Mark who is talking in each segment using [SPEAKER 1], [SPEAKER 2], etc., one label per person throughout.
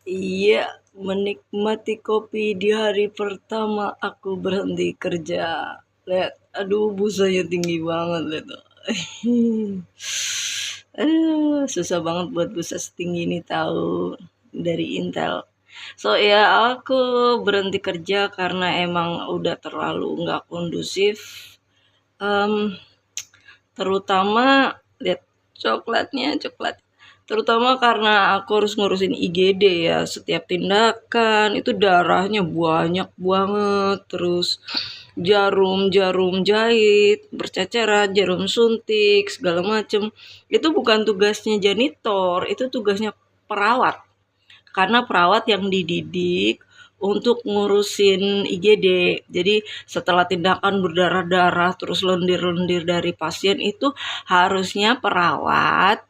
[SPEAKER 1] Iya, menikmati kopi di hari pertama aku berhenti kerja. Lihat, aduh busanya tinggi banget lihat. Aduh, susah banget buat busa setinggi ini tahu dari Intel. So ya aku berhenti kerja karena emang udah terlalu nggak kondusif. Em, Terutama lihat coklat, terutama karena aku harus ngurusin IGD ya, setiap tindakan itu darahnya banyak banget, terus jarum-jarum jahit berceceran, jarum suntik segala macem. Itu bukan tugasnya janitor, itu tugasnya perawat, karena perawat yang dididik untuk ngurusin IGD. Jadi setelah tindakan berdarah-darah terus lendir-lendir dari pasien itu harusnya perawat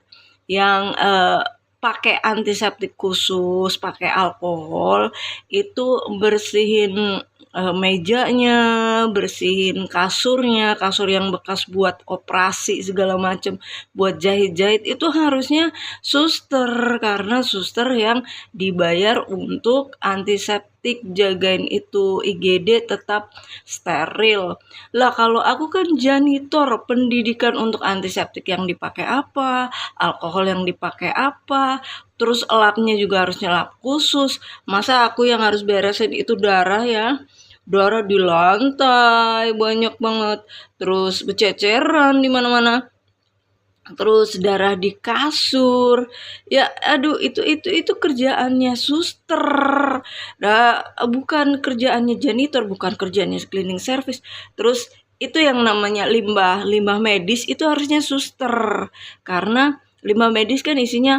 [SPEAKER 1] yang pakai antiseptik khusus, pakai alkohol, itu bersihin mejanya, bersihin kasurnya, kasur yang bekas buat operasi segala macem, buat jahit-jahit itu harusnya suster, karena suster yang dibayar untuk antiseptik, jagain itu IGD tetap steril. Lah kalau aku kan janitor, pendidikan untuk antiseptik yang dipakai apa, alkohol yang dipakai apa, terus lapnya juga harusnya lap khusus. Masa aku yang harus beresin itu darah ya? Darah di lantai banyak banget, terus bececeran di mana-mana, terus darah di kasur. Ya aduh, itu kerjaannya suster. Nah, bukan kerjaannya janitor, bukan kerjaannya cleaning service. Terus itu yang namanya limbah limbah medis itu harusnya suster, karena limbah medis kan isinya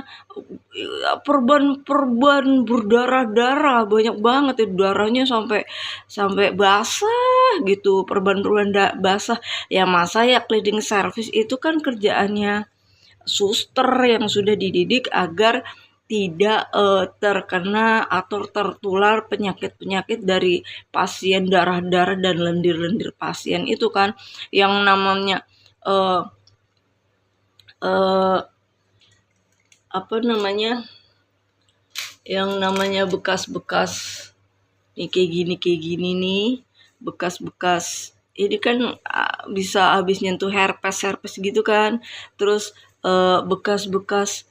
[SPEAKER 1] perban-perban berdarah-darah banyak banget ya, darahnya sampai sampai basah gitu, perban-perban basah. Ya masa ya cleaning service itu kan kerjaannya suster yang sudah dididik agar tidak terkena atau tertular penyakit-penyakit dari pasien, darah-darah dan lendir-lendir pasien itu kan, yang namanya eh, eh, apa namanya, yang namanya bekas-bekas nih, kayak gini nih, bekas-bekas ini kan bisa habis nyentuh herpes gitu kan, terus bekas-bekas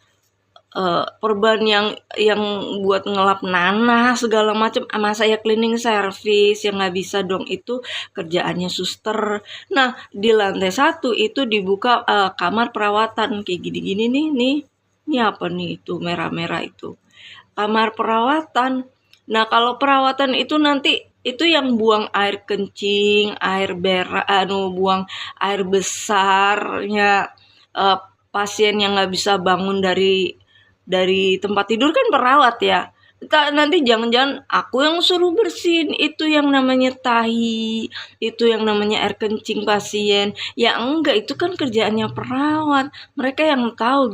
[SPEAKER 1] perban yang buat ngelap nanah segala macam. Masa ya cleaning service yang nggak bisa dong, itu kerjaannya suster. Nah di lantai satu itu dibuka kamar perawatan kayak gini-gini nih, ini apa nih, itu merah-merah itu kamar perawatan. Nah, kalau perawatan itu nanti itu yang buang air kencing, air berak, buang air besarnya eh, pasien yang nggak bisa bangun dari tempat tidur kan perawat ya. Nanti jangan-jangan aku yang suruh bersihin itu yang namanya tahi, itu yang namanya air kencing pasien. Ya enggak, itu kan kerjaannya perawat. Mereka yang tahu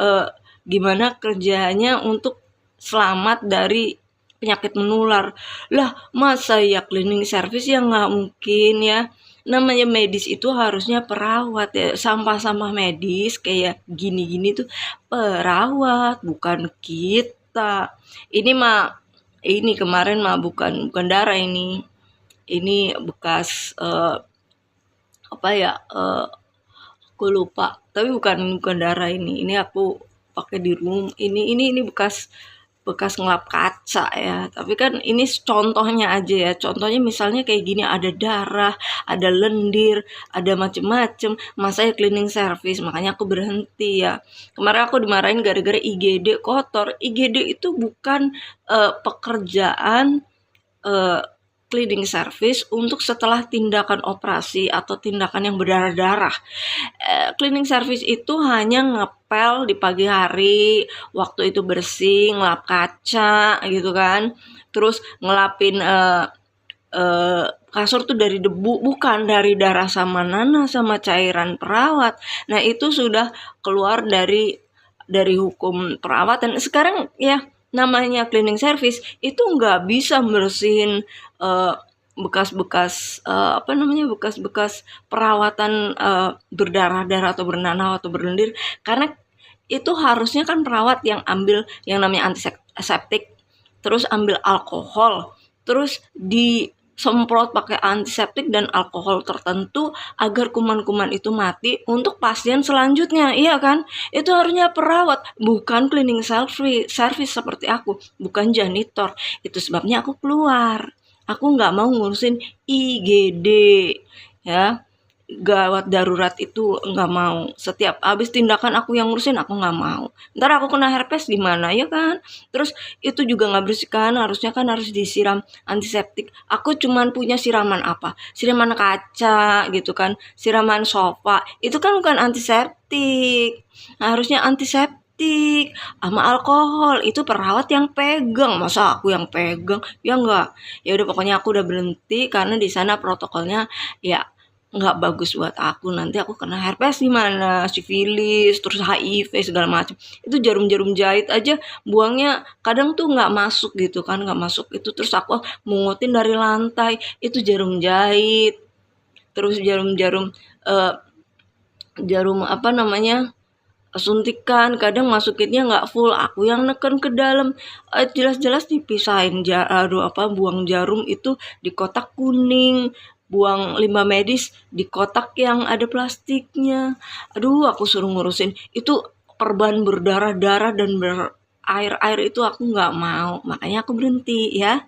[SPEAKER 1] eh, gimana kerjanya untuk selamat dari penyakit menular. Lah, masa ya cleaning service ya nggak mungkin ya. Namanya medis itu harusnya perawat ya. Sampah-sampah medis kayak gini-gini tuh perawat, bukan kita. Ini mah ini kemarin mah bukan darah ini. Ini bekas apa ya? Aku lupa. Tapi bukan darah ini. Ini aku pakai di room. Ini bekas bekas ngelap kaca ya. Tapi kan ini contohnya aja ya. Contohnya misalnya kayak gini, ada darah, ada lendir, ada macem-macem. Masa ya cleaning service, makanya aku berhenti ya. Kemarin aku dimarahin gara-gara IGD kotor. IGD itu bukan pekerjaan eh, cleaning service untuk setelah tindakan operasi atau tindakan yang berdarah-darah. Cleaning service itu hanya ngepel di pagi hari, waktu itu bersih, ngelap kaca gitu kan. Terus ngelapin kasur tuh dari debu, bukan dari darah sama nanah sama cairan perawat. Nah, itu sudah keluar dari hukum perawatan. Sekarang ya namanya cleaning service itu nggak bisa bersihin bekas-bekas apa namanya, bekas-bekas perawatan berdarah-darah atau bernanah atau berlendir, karena itu harusnya kan perawat yang ambil yang namanya aseptik, terus ambil alkohol, terus disemprot pakai antiseptik dan alkohol tertentu agar kuman-kuman itu mati untuk pasien selanjutnya, iya kan? Itu harusnya perawat, bukan cleaning service seperti aku, bukan janitor. Itu sebabnya aku keluar. Aku nggak mau ngurusin IGD, ya. Gawat darurat itu nggak mau. Setiap habis tindakan aku yang ngurusin, aku nggak mau. Ntar aku kena herpes gimana, ya kan? Terus itu juga nggak bersih kan, harusnya kan harus disiram antiseptik. Aku cuman punya siraman apa? Siraman kaca gitu kan, siraman sofa. Itu kan bukan antiseptik. Harusnya antiseptik sama alkohol. Itu perawat yang pegang, masa aku yang pegang? Ya enggak. Ya udah pokoknya aku udah berhenti karena di sana protokolnya ya nggak bagus buat aku. Nanti aku kena herpes gimana, sifilis, terus HIV segala macam. Itu jarum-jarum jahit aja buangnya kadang tuh nggak masuk gitu kan, nggak masuk itu, terus aku mungutin dari lantai. Itu jarum jahit, terus jarum-jarum eh, jarum apa namanya, suntikan kadang masukinnya nggak full, aku yang neken ke dalam. Jelas-jelas dipisahin aduh apa, buang jarum itu di kotak kuning, buang limbah medis di kotak yang ada plastiknya. Aduh, aku suruh ngurusin itu perban berdarah-darah dan berair-air, itu aku nggak mau, makanya aku berhenti ya.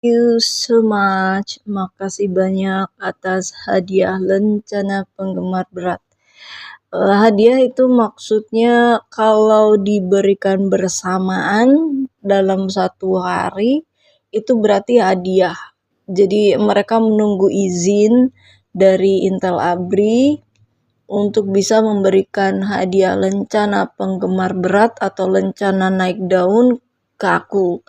[SPEAKER 1] Thank you so much. Makasih banyak atas hadiah lencana penggemar berat. Hadiah itu maksudnya kalau diberikan bersamaan dalam satu hari, itu berarti hadiah. Jadi mereka menunggu izin dari Intel ABRI untuk bisa memberikan hadiah lencana penggemar berat atau lencana naik daun ke aku.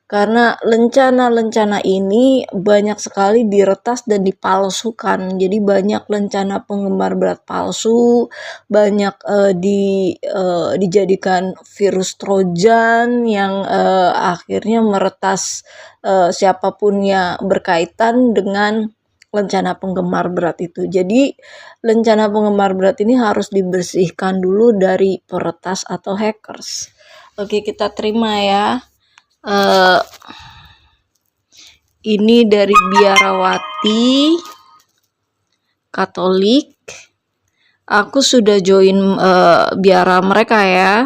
[SPEAKER 1] Karena lencana-lencana ini banyak sekali diretas dan dipalsukan. Jadi banyak lencana penggemar berat palsu, banyak dijadikan virus trojan yang akhirnya meretas siapapun yang berkaitan dengan lencana penggemar berat itu. Jadi lencana penggemar berat ini harus dibersihkan dulu dari peretas atau hackers. Oke, kita terima ya. Ini dari biarawati Katolik. Aku sudah join biara mereka ya.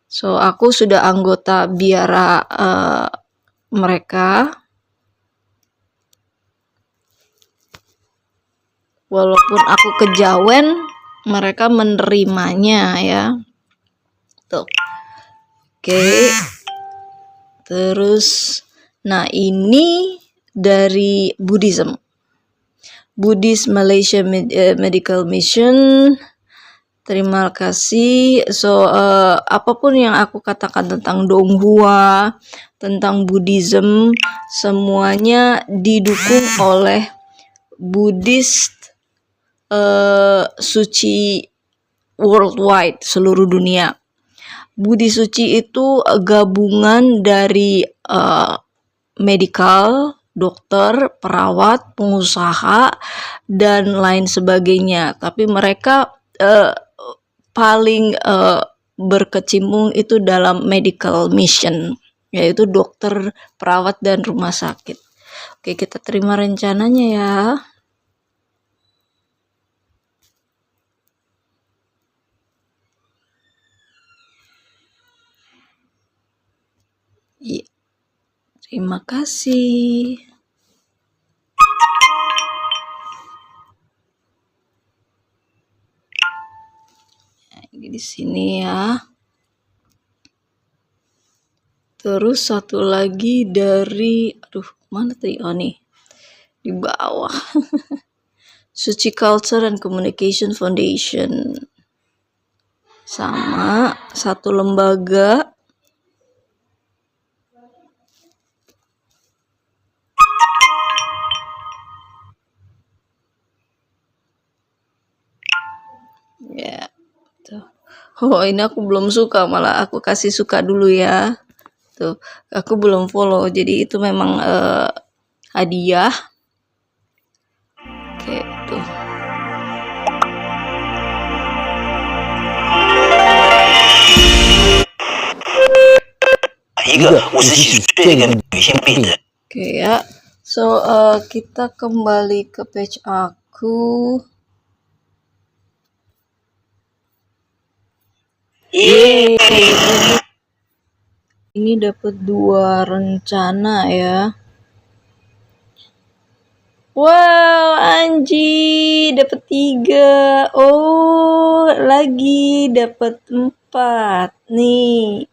[SPEAKER 1] So aku sudah anggota biara mereka. Walaupun aku kejawen, mereka menerimanya ya. Tuh. Oke. Terus, nah ini dari Buddhism. Buddhist Malaysia Medical Mission. Terima kasih. So, apapun yang aku katakan tentang Donghua, tentang Buddhism, semuanya didukung oleh Buddhist suci worldwide, seluruh dunia. Budi suci itu gabungan dari medical, dokter, perawat, pengusaha, dan lain sebagainya. Tapi mereka paling berkecimpung itu dalam medical mission, yaitu dokter, perawat, dan rumah sakit. Oke, kita terima rencananya ya. Ya, terima kasih. Di sini ya. Terus satu lagi dari, aduh mana tadi, oh nih di bawah. Suci Culture and Communication Foundation. Sama satu lembaga Oh, ini aku belum suka, malah aku kasih suka dulu ya. Tuh, aku belum follow, jadi itu memang hadiah. Oke, tuh.
[SPEAKER 2] 一个50几岁的一个女性病人。
[SPEAKER 1] Oke ya. So, kita kembali ke page aku. Yeay. Ini dapat 2 rencana ya. Wow, Anji dapat 3. Oh, lagi dapat 4. Nih.